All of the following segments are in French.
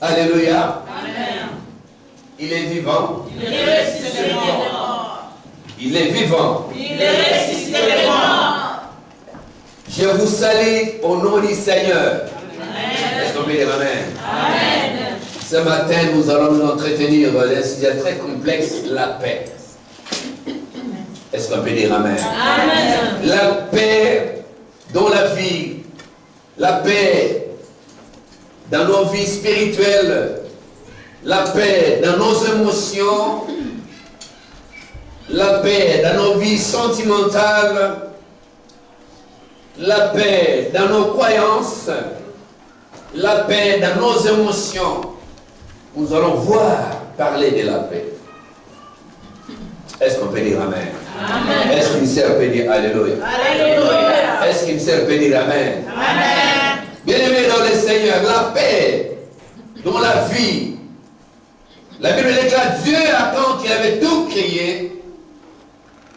Alléluia. Amen. Il est vivant. Il est ressuscité des morts. Il est vivant. Il est ressuscité des morts. Je vous salue au nom du Seigneur. Amen. Est-ce qu'on peut dire Amen? Amen. Ce matin, nous allons nous entretenir d'un sujet très complexe, la paix. Est-ce qu'on peut dire Amen? Amen. La paix dans la vie, la paix dans nos vies spirituelles, la paix dans nos émotions, la paix dans nos vies sentimentales, la paix dans nos croyances, la paix dans nos émotions. Nous allons voir parler de la paix. Est-ce qu'on peut dire Amen? Amen. Est-ce qu'une sœur peut dire Alléluia? Alléluia. Est-ce qu'une sœur peut dire Amen? Amen. Bien-aimés dans le Seigneur, la paix dans la vie. La Bible déclare Dieu, quand il avait tout créé,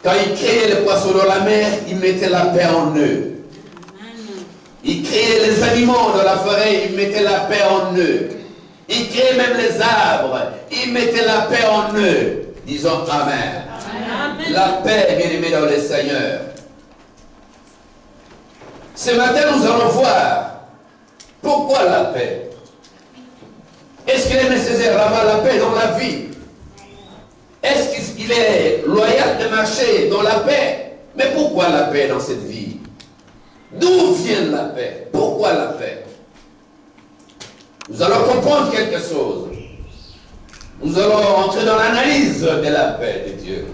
quand il créait les poissons dans la mer, il mettait la paix en eux. Il créait les animaux dans la forêt, il mettait la paix en eux. Il créait même les arbres, il mettait la paix en eux. Disons Amen. Amen. La paix, bien-aimés dans le Seigneur. Ce matin, nous allons voir pourquoi la paix. Est-ce qu'il est nécessaire d'avoir la paix dans la vie? Est-ce qu'il est loyal de marcher dans la paix? Mais pourquoi la paix dans cette vie? D'où vient la paix? Pourquoi la paix? Nous allons comprendre quelque chose. Nous allons entrer dans l'analyse de la paix de Dieu.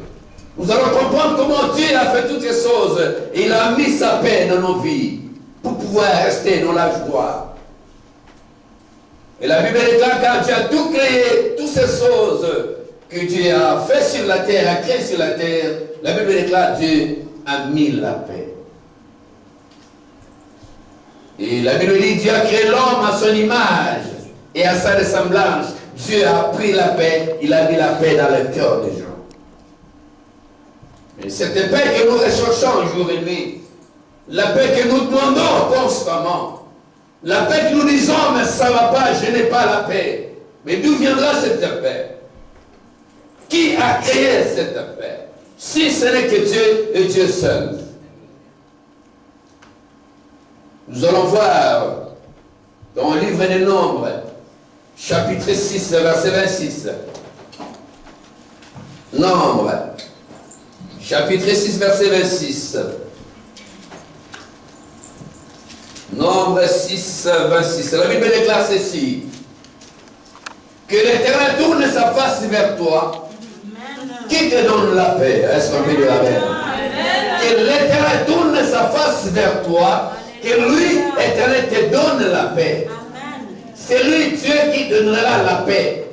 Nous allons comprendre comment Dieu a fait toutes ces choses et il a mis sa paix dans nos vies pour pouvoir rester dans la joie. Et la Bible déclare quand Dieu a tout créé, toutes ces choses que Dieu a fait sur la terre, a créé sur la terre, la Bible déclare Dieu a mis la paix. Et la Bible dit Dieu a créé l'homme à son image et à sa ressemblance. Dieu a pris la paix, il a mis la paix dans le cœur des gens. Et cette paix que nous recherchons jour et nuit, la paix que nous demandons constamment, la paix que nous disons, mais ça ne va pas, je n'ai pas la paix. Mais d'où viendra cette paix? Qui a créé cette paix? Si ce n'est que Dieu et Dieu seul. Nous allons voir dans le livre des Nombres, chapitre 6, verset 26. Nombres, chapitre 6, verset 26. Nombre 6, 26. La Bible déclare ceci. Que l'Éternel tourne sa face vers toi. Qui te donne la paix? Est-ce qu'on peut dire Amen? Que l'Éternel tourne sa face vers toi. Que lui, l'Éternel, te donne la paix. C'est lui, Dieu, qui donnera la paix.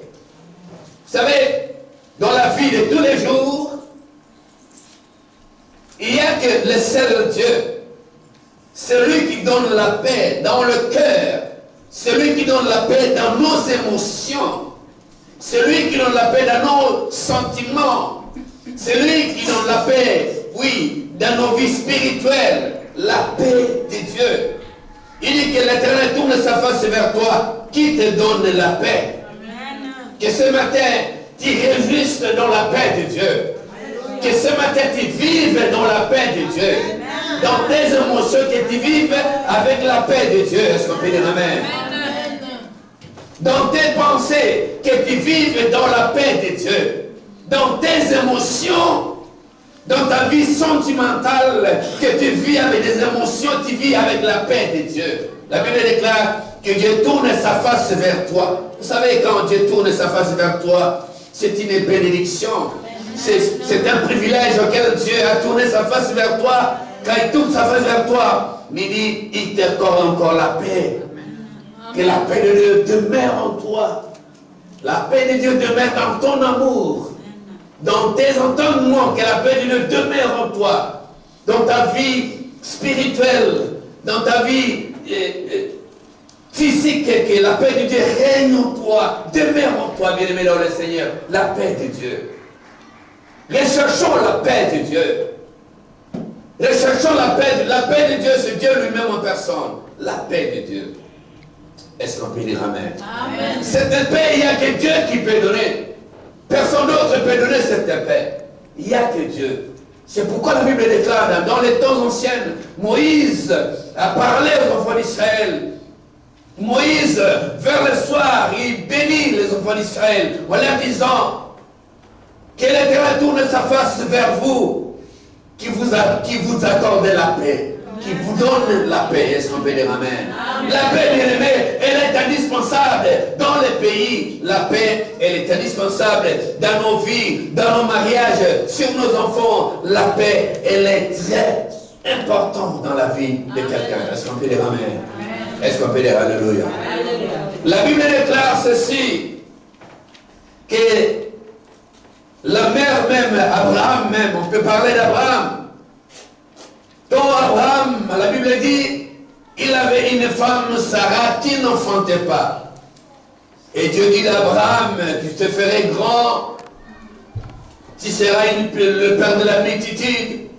Vous savez, dans la vie de tous les jours, il n'y a que le seul Dieu. C'est lui qui donne la paix dans le cœur. C'est lui qui donne la paix dans nos émotions. C'est lui qui donne la paix dans nos sentiments. C'est lui qui donne la paix, oui, dans nos vies spirituelles. La paix de Dieu. Il dit que l'Éternel tourne sa face vers toi. Qui te donne la paix? Amen. Que ce matin, tu réjouisses dans la paix de Dieu. Que ce matin, tu vives dans la paix de Dieu. Amen. Dans tes émotions, que tu vives avec la paix de Dieu. Est-ce qu'on peut dire Amen? Amen. Dans tes pensées, que tu vives dans la paix de Dieu. Dans tes émotions, dans ta vie sentimentale, que tu vis avec des émotions, tu vis avec la paix de Dieu. La Bible déclare que Dieu tourne sa face vers toi. Vous savez, quand Dieu tourne sa face vers toi, c'est une bénédiction. C'est un privilège auquel Dieu a tourné sa face vers toi. Quand il tourne sa face vers toi, il dit, il t'accorde encore la paix. Que la paix de Dieu demeure en toi. La paix de Dieu demeure dans ton amour. Dans tes entendements, que la paix de Dieu demeure en toi. Dans ta vie spirituelle, dans ta vie physique, que la paix de Dieu règne en toi, demeure en toi, bien-aimé dans le Seigneur. La paix de Dieu. Recherchons la paix de Dieu. Recherchons la paix de Dieu, c'est Dieu lui-même en personne. La paix de Dieu. Est-ce qu'on peut dire Amen? Amen. Cette paix, il n'y a que Dieu qui peut donner. Personne d'autre peut donner cette paix. Il n'y a que Dieu. C'est pourquoi la Bible déclare, dans les temps anciens, Moïse a parlé aux enfants d'Israël. Moïse, vers le soir, il bénit les enfants d'Israël en leur disant que l'Éternel tourne sa face vers vous, qui vous accorde la paix, qui vous donne la paix. Est-ce qu'on peut dire Amen? La paix, bien aimée, elle est indispensable dans les pays. La paix, elle est indispensable dans nos vies, dans nos mariages, sur nos enfants. La paix, elle est très importante dans la vie de quelqu'un. Est-ce qu'on peut dire Amen? Est-ce qu'on peut dire Alléluia? La Bible déclare ceci, que la mère même, Abraham même, on peut parler d'Abraham. Quand Abraham, la Bible dit, il avait une femme, Sarah, qui n'enfantait pas. Et Dieu dit à Abraham, tu te ferai grand, tu seras le père de la multitude,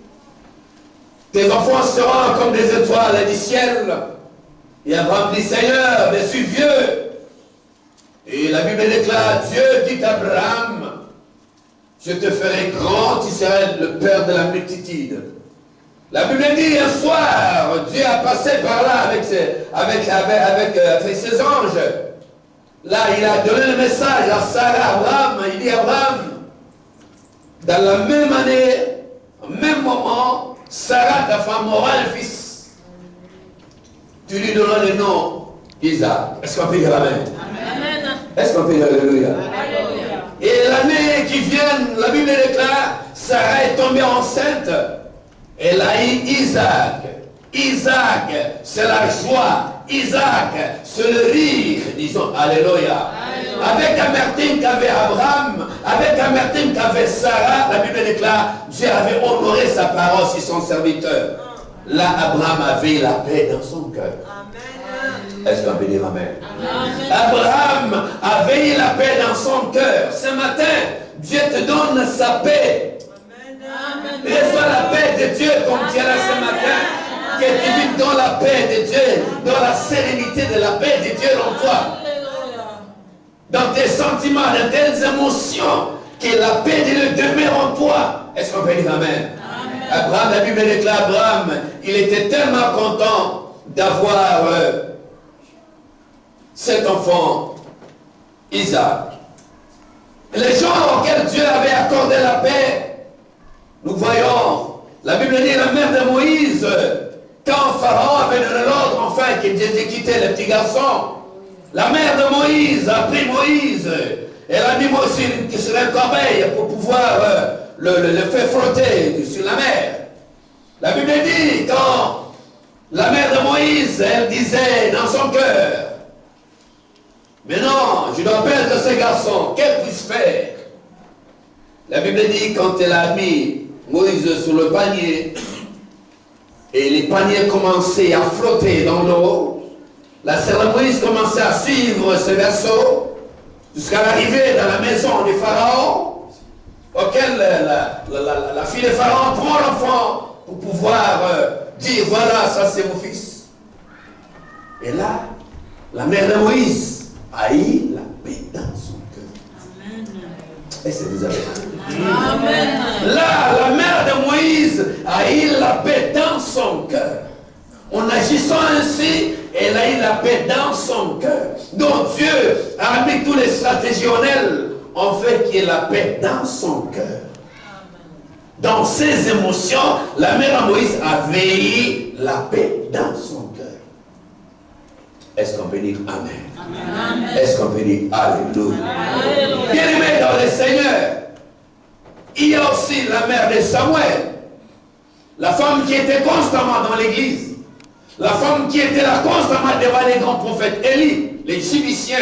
tes enfants seront comme des étoiles du ciel. Et Abraham dit, Seigneur, je suis vieux. Et la Bible déclare, Dieu dit à Abraham, je te ferai grand, tu seras le père de la multitude. La Bible dit, un soir, Dieu a passé par là avec ses anges. Là, il a donné le message à Sarah, Abraham. Il dit, Abraham, dans la même année, au même moment, Sarah, ta femme, aura un fils. Tu lui donneras le nom Isaac. Est-ce qu'on peut dire Amen? Amen. Est-ce qu'on peut dire Alléluia? Alléluia. Et l'année qui vient, la Bible déclare, Sarah est tombée enceinte. Elle a eu Isaac. Isaac, c'est la joie. Isaac, c'est le rire. Disons Alléluia. Avec amertume qu'avait Abraham, avec amertume qu'avait Sarah, la Bible déclare, Dieu avait honoré sa parole sur son serviteur. Là, Abraham avait la paix dans son cœur. Est-ce qu'on peut dire Amen? Abraham avait eu la paix dans son cœur. Ce matin, Dieu te donne sa paix. Reçois la paix de Dieu comme tu es là ce matin. Que tu vives dans la paix de Dieu, dans la sérénité de la paix de Dieu en toi. Dans tes sentiments, dans tes émotions, que la paix de Dieu demeure en toi. Est-ce qu'on peut dire Amen? Abraham, la Bible déclare, Abraham, il était tellement content d'avoir cet enfant, Isaac. Les gens auxquels Dieu avait accordé la paix, nous voyons, la Bible dit, la mère de Moïse, quand Pharaon avait donné l'ordre, enfin, qu'il devait quitter le petit garçon, la mère de Moïse a pris Moïse, elle a mis Moïse sur un corbeil pour pouvoir le faire flotter sur la mer. La Bible dit, quand la mère de Moïse, elle disait dans son cœur, mais non, je dois perdre ce garçon, qu'elle puisse faire? La Bible dit, quand elle a mis Moïse sur le panier, et les paniers commençaient à flotter dans l'eau, la sœur de Moïse commençait à suivre ce verseau jusqu'à l'arrivée dans la maison du Pharaon, auquel la fille de Pharaon prend l'enfant pour pouvoir dire, voilà, ça c'est mon fils. Et là, la mère de Moïse a eu la paix dans son cœur. Est-ce que vous avez Amen. Là, la mère de Moïse a eu la paix dans son cœur. En agissant ainsi, elle a eu la paix dans son cœur. Donc Dieu a mis tous les stratégies en elle, en fait qu'il y ait la paix dans son cœur. Dans ses émotions, la mère de Moïse avait eu la paix dans son cœur. Est-ce qu'on peut dire Amen? Est-ce qu'on peut dire Alléluia? Bien-aimés dans le Seigneur, il y a aussi la mère de Samuel, la femme qui était constamment dans l'église, la femme qui était là constamment devant les grands prophètes, Élie, les Égyptiens.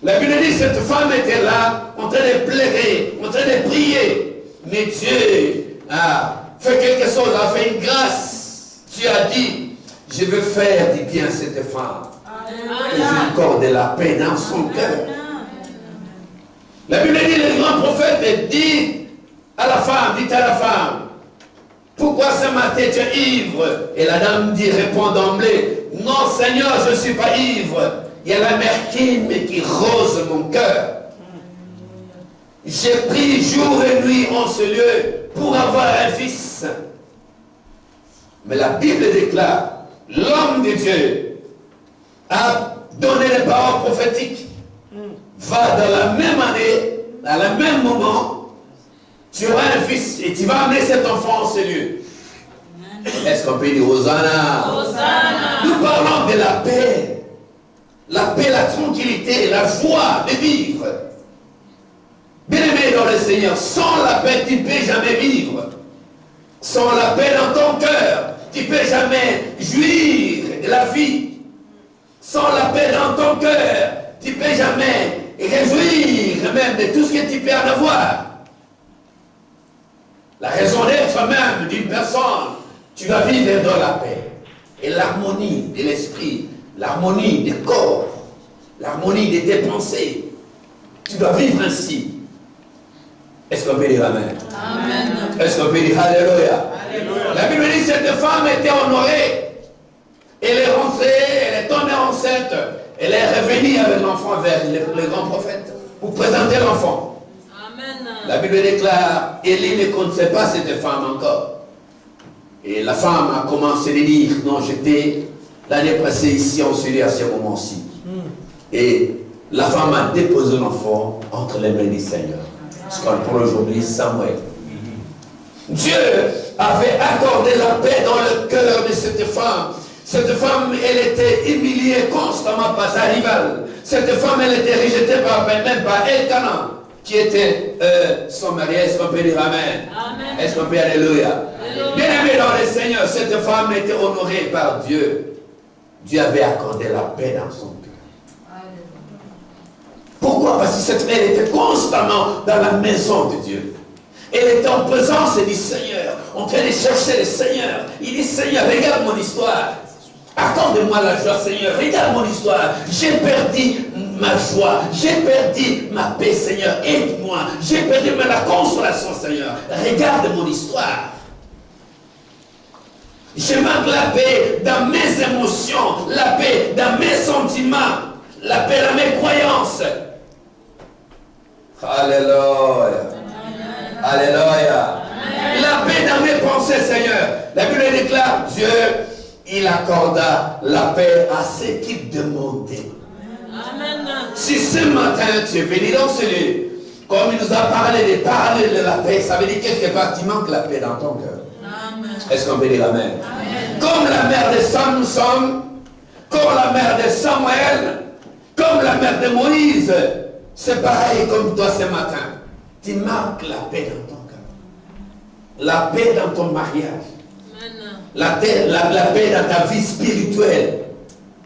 La Bible dit, cette femme était là, en train de pleurer, en train de prier. Mais Dieu a fait quelque chose, a fait une grâce. Dieu a dit, je veux faire du bien à cette femme. Et je accorde la paix dans son cœur. La Bible dit, le grand prophète dit à la femme, dit à la femme, pourquoi ce matin tu es ivre? Et la dame dit, répond d'emblée, non Seigneur, je ne suis pas ivre. il y a l'amertume qui rose mon cœur. J'ai pris jour et nuit en ce lieu pour avoir un fils. Mais la Bible déclare, l'homme de Dieu a donné les paroles prophétiques. Va dans la même année, dans le même moment, tu auras un fils et tu vas amener cet enfant en ce lieu. Est-ce qu'on peut dire Hosanna? Hosanna. Nous parlons de la paix. La paix, la tranquillité, la joie de vivre. Bien-aimé dans le Seigneur, sans la paix, tu ne peux jamais vivre. Sans la paix dans ton cœur, tu ne peux jamais jouir de la vie. Sans la paix dans ton cœur, tu ne peux jamais réjouir même de tout ce que tu peux en avoir. La raison d'être même d'une personne, tu vas vivre dans la paix. Et l'harmonie de l'esprit, l'harmonie des corps, l'harmonie de tes pensées. Tu dois vivre ainsi. Est-ce qu'on peut dire Amen? Amen. Est-ce qu'on peut dire Alléluia? Alléluia. La Bible dit que cette femme était honorée. Elle est rentrée, elle est tombée enceinte. Elle est revenue avec l'enfant vers le grand prophète pour présenter l'enfant. Amen. La Bible déclare, Élie ne connaissait pas cette femme encore. Et la femme a commencé à dire, non, j'étais l'année passée ici en Syrie à ce moment-ci. Et la femme a déposé l'enfant entre les mains du Seigneur. Ce qu'on pour aujourd'hui, Samuel. Dieu avait accordé la paix dans le cœur de cette femme. Cette femme, elle était humiliée constamment par sa rivale. Cette femme, elle était rejetée même par Elkanah, qui était son mari. Est-ce qu'on peut dire Amen? Amen. Est-ce qu'on peut dire Alléluia? Alléluia. Bien-aimé dans le Seigneur, cette femme était honorée par Dieu. Dieu avait accordé la paix dans son cœur. Pourquoi? Parce que cette femme, elle était constamment dans la maison de Dieu. Elle était en présence du Seigneur, en train de chercher le Seigneur. Il dit, Seigneur, regarde mon histoire. Accorde-moi la joie, Seigneur. Regarde mon histoire. J'ai perdu ma joie. J'ai perdu ma paix, Seigneur. Aide-moi. J'ai perdu la consolation, Seigneur. Regarde mon histoire. Je manque la paix dans mes émotions, la paix dans mes sentiments, la paix dans mes croyances. Alléluia. Alléluia. La paix dans mes pensées, Seigneur. La Bible déclare, Dieu, il accorda la paix à ceux qui demandaient. Amen. Si ce matin tu es venu dans ce lieu, comme il nous a parlé de la paix, ça veut dire quelque part tu manques la paix dans ton cœur. Amen. Est-ce qu'on peut dire Amen? Amen. Comme la mère de Samson, comme la mère de Samuel, comme la mère de Moïse, c'est pareil comme toi ce matin. Tu manques la paix dans ton cœur. La paix dans ton mariage. Amen. La paix dans ta vie spirituelle.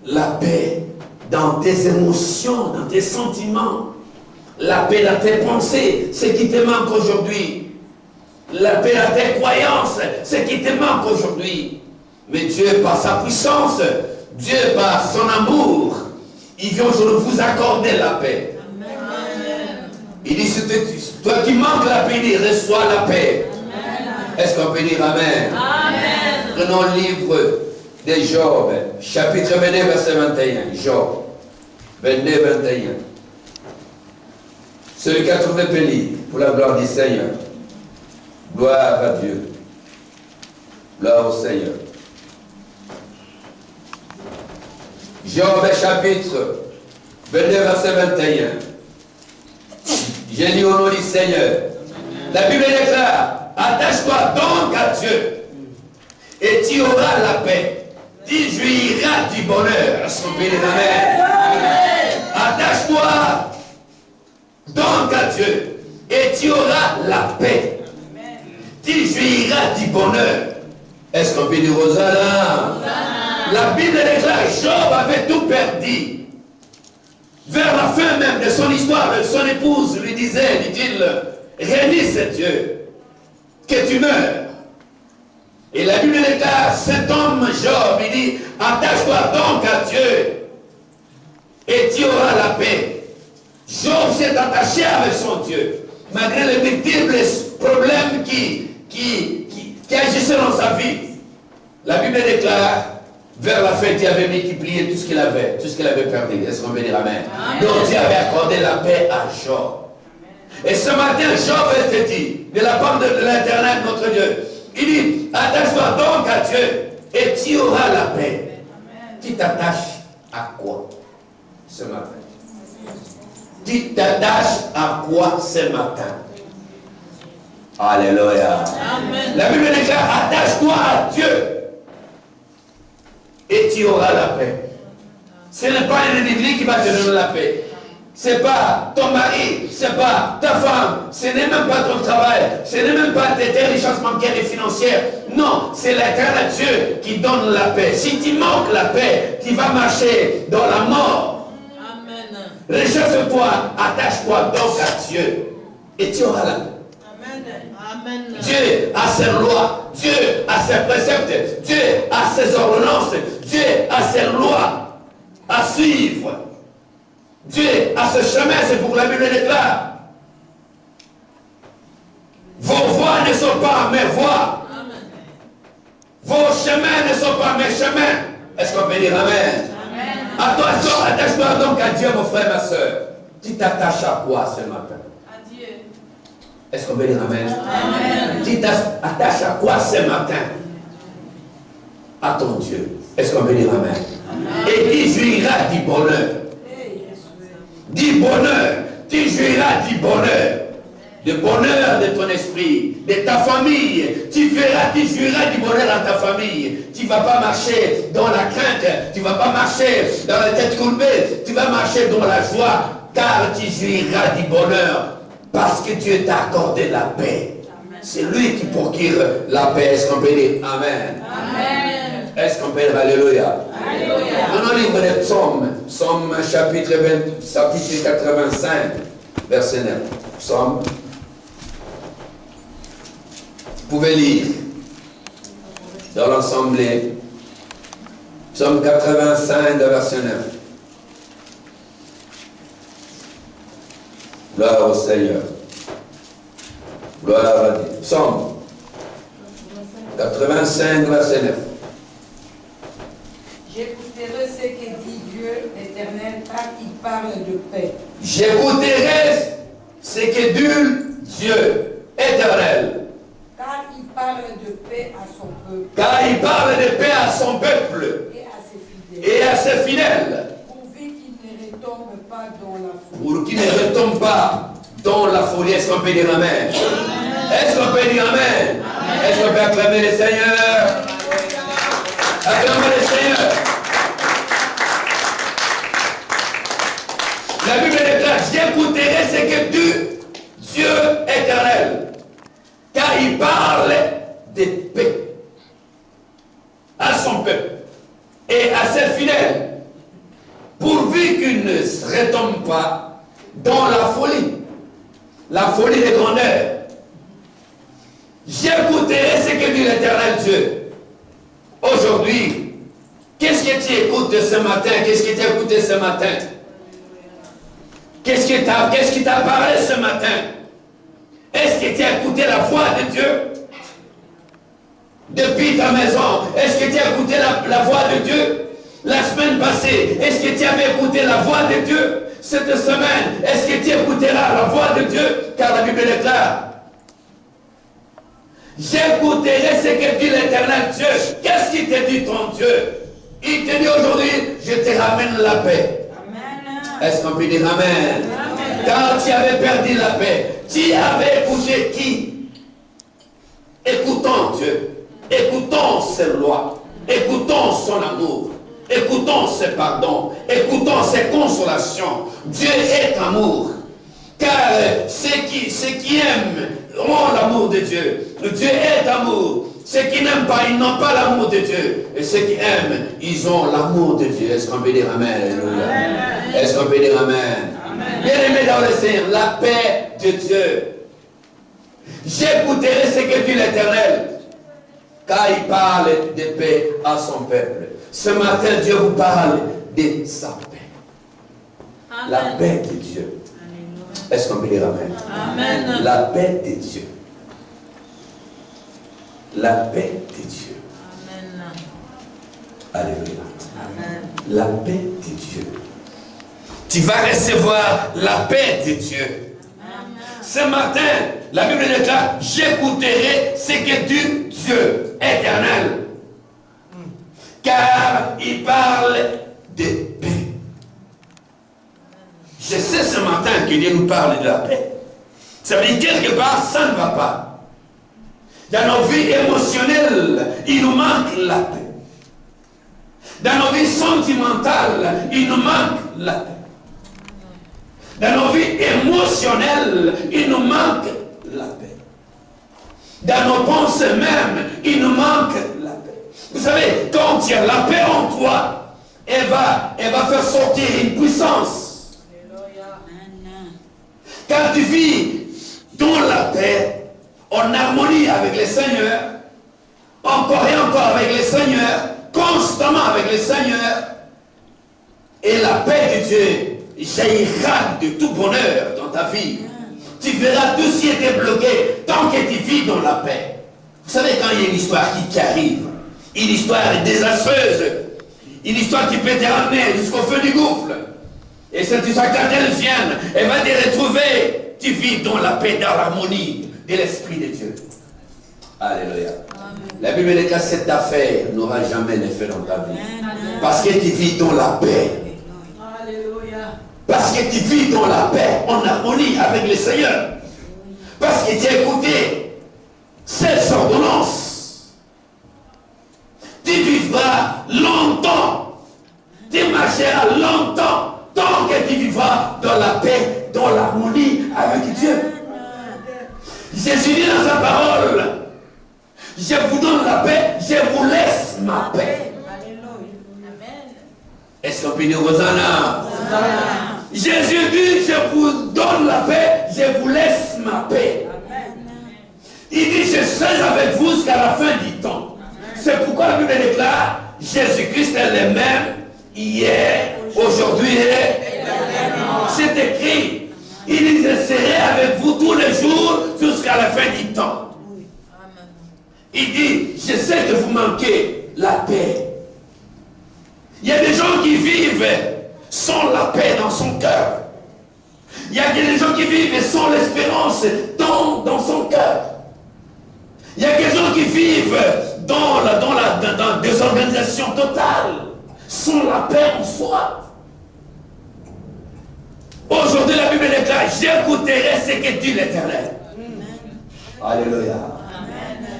La paix dans tes émotions, dans tes sentiments. La paix dans tes pensées, ce qui te manque aujourd'hui. La paix dans tes croyances, ce qui te manque aujourd'hui. Mais Dieu, par sa puissance, Dieu, par son amour, il vient aujourd'hui vous accorder la paix. Amen. Il dit, toi qui manques la paix, il dit, reçois la paix. Est-ce qu'on peut dire Amen? Amen. Prenons le livre de Job, chapitre 22, verset 21. Job, 22, 21. Celui qui a trouvé pénible pour la gloire du Seigneur. Gloire à Dieu. Gloire au Seigneur. Job, chapitre 22, verset 21. J'ai lu au nom du Seigneur. La Bible déclare, attache-toi donc à Dieu et tu auras la paix. Tu jouiras du bonheur. Est-ce qu'on peut dire Amen? Attache-toi donc à Dieu et tu auras la paix. Tu jouiras du bonheur. Est-ce qu'on peut dire Hosanna? La Bible déclare, Job avait tout perdu. Vers la fin même de son histoire, son épouse lui disait, dit-il, réunisse Dieu, que tu meurs. Et la Bible déclare, cet homme Job, il dit, attache-toi donc à Dieu et tu auras la paix. Job s'est attaché avec son Dieu, malgré les multiples problèmes qui agissaient dans sa vie. La Bible déclare, Vers la fin, Dieu avait multiplié tout ce qu'il avait perdu. Est-ce qu'on peut dire amen? Donc Dieu avait accordé la paix à Job. Et ce matin, Job te dit, de la part de l'Éternel, notre Dieu, il dit, attache-toi donc à Dieu et tu auras la paix. Tu t'attaches à quoi ce matin? Tu t'attaches à quoi ce matin? Alléluia. Amen. La Bible déclare, attache-toi à Dieu et tu auras la paix. Ce n'est pas un individu qui va te donner la paix. Ce n'est pas ton mari, ce n'est pas ta femme, ce n'est même pas ton travail, ce n'est même pas tes richesses bancaires et financières. Non, c'est l'Éternel Dieu qui donne la paix. Si tu manques la paix, tu vas marcher dans la mort. Amen. Recherche-toi, attache-toi donc à Dieu et tu auras la paix. Amen. Dieu a ses lois, Dieu a ses préceptes, Dieu a ses ordonnances, Dieu a ses lois à suivre. Dieu a ce chemin, c'est pour la Bible déclare. Vos voies ne sont pas mes voies. Amen. Vos chemins ne sont pas mes chemins. Est-ce qu'on peut dire amen? Amen. Attache-toi donc à Dieu, mon frère, ma soeur. Tu t'attaches à quoi ce matin? À Dieu. Est-ce qu'on peut dire amen? Amen. Tu t'attaches à quoi ce matin? À ton Dieu. Est-ce qu'on peut dire amen? Amen. Et tu jouiras du bonheur. Du bonheur, tu jouiras du bonheur. Le bonheur de ton esprit, de ta famille. Tu jouiras du bonheur dans ta famille. Tu ne vas pas marcher dans la crainte. Tu ne vas pas marcher dans la tête courbée. Tu vas marcher dans la joie. Car tu jouiras du bonheur. Parce que Dieu t'a accordé la paix. C'est lui qui procure la paix. Est-ce qu'on peut dire amen? Amen. Est-ce qu'on peut dire alléluia? Alléluia. Dans le livre des Psaumes, Psaume chapitre 85, verset 9. Psaume. Vous pouvez lire dans l'ensemble. Psaume 85, verset 9. Gloire au Seigneur. Gloire à Dieu. Psaume 85, verset 9. J'écouterai ce que dit Dieu l'Éternel, car il parle de paix. J'écouterai ce que dit Dieu éternel. Car il parle de paix à son peuple. Car il parle de paix à son peuple. Et à ses fidèles. Pourvu qu'il ne retombe pas dans la folie. Pour qu'il ne retombe pas dans la folie. Est-ce qu'on peut dire amen? Est-ce qu'on peut dire amen? Est-ce qu'on peut acclamer le Seigneur? Acclamez le Seigneur. La Bible déclare, j'écouterai ce que dit Dieu éternel, car il parle de paix à son peuple et à ses fidèles, pourvu qu'il ne se retombe pas dans la folie de grandeur. J'écouterai ce que dit l'Éternel Dieu. Aujourd'hui, qu'est-ce que tu écoutes ce matin? Qu'est-ce que tu as écouté ce matin? Qu'est-ce qui t'a parlé ce matin? Est-ce que tu as écouté la voix de Dieu? Depuis ta maison, est-ce que tu as écouté la voix de Dieu? La semaine passée, est-ce que tu avais écouté la voix de Dieu? Cette semaine, est-ce que tu écouteras la voix de Dieu? Car la Bible déclare, j'écouterai ce que dit l'Éternel Dieu. Qu'est-ce qu'il te dit ton Dieu? Il te dit aujourd'hui, je te ramène la paix. Est-ce qu'on peut dire amen? Amen? Car tu avais perdu la paix. Tu avais écouté qui? Écoutons Dieu. Écoutons ses lois. Écoutons son amour. Écoutons ses pardons. Écoutons ses consolations. Dieu est amour. Car ceux qui aiment ont l'amour de Dieu. Dieu est amour. Ceux qui n'aiment pas, ils n'ont pas l'amour de Dieu. Et ceux qui aiment, ils ont l'amour de Dieu. Est-ce qu'on peut dire amen? Amen. Est-ce qu'on peut dire amen? Bien-aimés dans le Seigneur, la paix de Dieu. J'écouterai ce que dit l'Éternel, car il parle de paix à son peuple. Ce matin, Dieu vous parle de sa paix. Amen. La paix de Dieu. Est-ce qu'on peut dire amen? Amen. La paix de Dieu. La paix de Dieu. Amen. Alléluia. La paix de Dieu. Tu vas recevoir la paix de Dieu. Ce matin, la Bible déclare, j'écouterai ce que dit Dieu éternel. Car il parle de paix. Je sais ce matin que Dieu nous parle de la paix. Ça veut dire quelque part, ça ne va pas. Dans nos vies émotionnelles, il nous manque la paix. Dans nos vies sentimentales, il nous manque la paix. Dans nos vies émotionnelles, il nous manque la paix. Dans nos pensées même, il nous manque la paix. Vous savez, quand tu as la paix en toi, elle va faire sortir une puissance. Quand tu vis dans la paix, en harmonie avec le Seigneur, encore et encore avec le Seigneur, constamment avec le Seigneur, et la paix de Dieu jaillira de tout bonheur dans ta vie. Tu verras tout ce qui était bloqué tant que tu vis dans la paix. Vous savez, quand il y a une histoire qui arrive, une histoire désastreuse, une histoire qui peut te ramener jusqu'au feu du gouffre, et cette histoire, quand elle vient, elle va te retrouver. Tu vis dans la paix, dans l'harmonie de l'Esprit de Dieu. Alléluia. Amen. La Bible dit que cette affaire n'aura jamais l'effet dans ta vie. Amen. Parce que tu vis dans la paix. Alléluia. Parce que tu vis dans la paix, en harmonie avec le Seigneur. Parce que tu as écouté ces ordonnances. Tu vivras longtemps. Tu marcheras longtemps. Tant que tu vivras dans la paix, dans l'harmonie avec Dieu. Jésus dit dans sa parole, je vous donne la paix, je vous laisse ma paix. Est-ce qu'on peut dire Hosanna? Jésus dit, je vous donne la paix, je vous laisse ma paix. Il dit, je serai avec vous jusqu'à la fin du temps. C'est pourquoi la Bible déclare, Jésus-Christ est le même, hier, aujourd'hui et éternellement. C'est écrit. Il dit, je serai avec vous tous les jours jusqu'à la fin du temps. Il dit, je sais que vous manquez la paix. Il y a des gens qui vivent sans la paix dans son cœur. Il y a des gens qui vivent sans l'espérance dans son cœur. Il y a des gens qui vivent dans la désorganisation totale, sans la paix en soi. Aujourd'hui, la Bible déclare, j'écouterai ce que dit l'Éternel. Alléluia.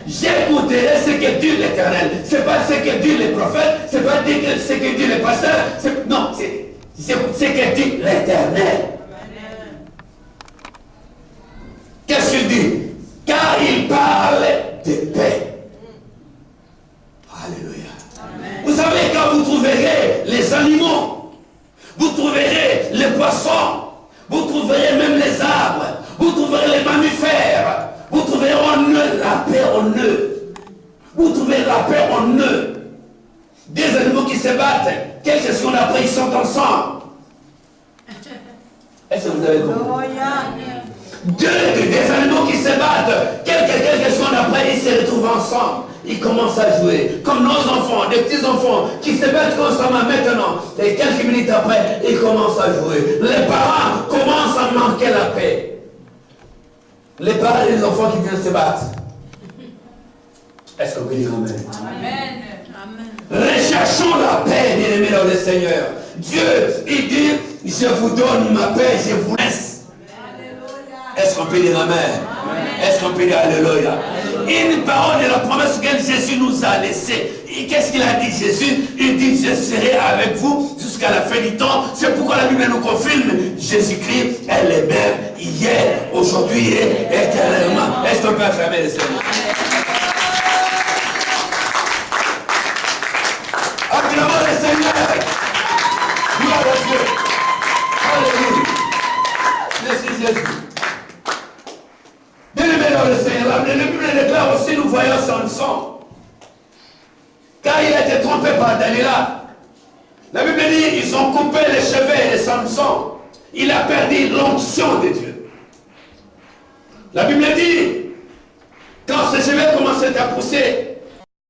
J'écouterai ce que dit l'Éternel. Ce n'est pas ce que dit les prophètes, ce n'est pas ce que dit les pasteurs. Non, c'est ce que dit l'Éternel. Qu'est-ce qu'il dit? Car il parle de paix. Alléluia. Amen. Vous savez, quand vous trouverez les animaux, vous trouverez les poissons, vous trouverez même les arbres, vous trouverez les mammifères, vous trouverez en eux la paix en eux. Vous trouverez la paix en eux. Des animaux qui se battent, quelque chose après, ils sont ensemble. Est-ce que vous avez compris? Des animaux qui se battent, quelques secondes après, ils se retrouvent ensemble. Ils commencent à jouer. Comme nos enfants, des petits enfants qui se battent constamment maintenant. Et quelques minutes après, ils commencent à jouer. Les parents commencent à manquer la paix. Les parents et les enfants qui viennent se battre. Est-ce qu'on peut dire Amen? Amen. Recherchons la paix, bien-aimés dans le Seigneur. Dieu, il dit, je vous donne ma paix, je vous laisse. Est-ce qu'on peut dire Amen? Est-ce qu'on peut dire Alléluia? Une parole de la promesse que Jésus nous a laissée. Et qu'est-ce qu'il a dit Jésus? Il dit, je serai avec vous jusqu'à la fin du temps. C'est pourquoi la Bible nous confirme, Jésus-Christ est le même hier, aujourd'hui et éternellement. Est-ce qu'on peut acclamer le Seigneur? Acclamons le Seigneur. Gloire à Dieu. Alléluia. Merci Jésus. Dans le Seigneur, la Bible déclare aussi, nous voyons Samson. Car il a été trompé par Dalila. La Bible dit, ils ont coupé les cheveux de Samson. Il a perdu l'onction de Dieu. La Bible dit, quand ses cheveux commençaient à pousser,